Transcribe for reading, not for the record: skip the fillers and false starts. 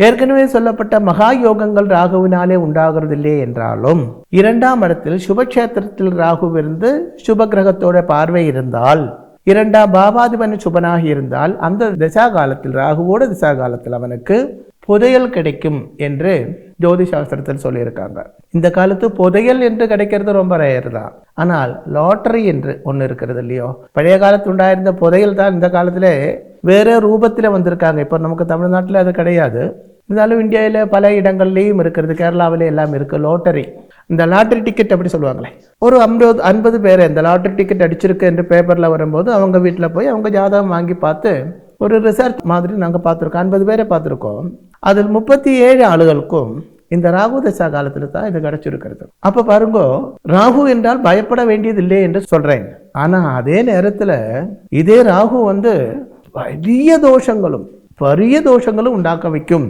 ஏற்கனவே சொல்லப்பட்ட மகா யோகங்கள் ராகுவினாலே உண்டாகிறதில்லை என்றாலும் 2ஆம் இடத்தில் சுபக்ஷேத்திரத்தில் ராகு இருந்து சுப கிரகத்தோட பார்வை இருந்தால், 2ஆம் பாவாதிபன் சுபனாக இருந்தால், அந்த திசா காலத்தில் ராகுவோட திசா காலத்தில் அவனுக்கு புதையல் கிடைக்கும் என்று ஜோதிஷாஸ்திரத்தில் சொல்லியிருக்காங்க. இந்த காலத்து புதையல் என்று கிடைக்கிறது ரொம்ப ரேர் தான். ஆனால் லாட்டரி என்று ஒன்று இருக்கிறது இல்லையோ, பழைய காலத்து உண்டாயிருந்த புதையல் தான் இந்த காலத்தில் வேற ரூபத்தில் வந்திருக்காங்க. இப்போ நமக்கு தமிழ்நாட்டில் அது கிடையாது. இருந்தாலும் இந்தியாவில் பல இடங்கள்லேயும் இருக்கிறது. கேரளாவிலே எல்லாம் இருக்குது லாட்டரி. இந்த லாட்டரி டிக்கெட் அப்படி சொல்லுவாங்களே, ஒரு 50 பேர் இந்த லாட்டரி டிக்கெட் அடிச்சிருக்கு என்று பேப்பரில் வரும்போது அவங்க வீட்டில் போய் அவங்க ஜாதகம் வாங்கி பார்த்து ஒரு ரிசர்ச் மாதிரி நாங்கள் பார்த்துருக்கோம். 50 பேரை பார்த்துருக்கோம். அதில் 37 ஆளுகளுக்கும் இந்த ராகு தசா காலத்தில் தான் இது கிடைச்சிருக்கிறது. அப்போ பாருங்க, ராகு என்றால் பயப்பட வேண்டியது இல்லை என்று சொல்றேன். ஆனால் அதே நேரத்தில் இதே ராகு பெரிய தோஷங்களும் உண்டாக்க வைக்கும்.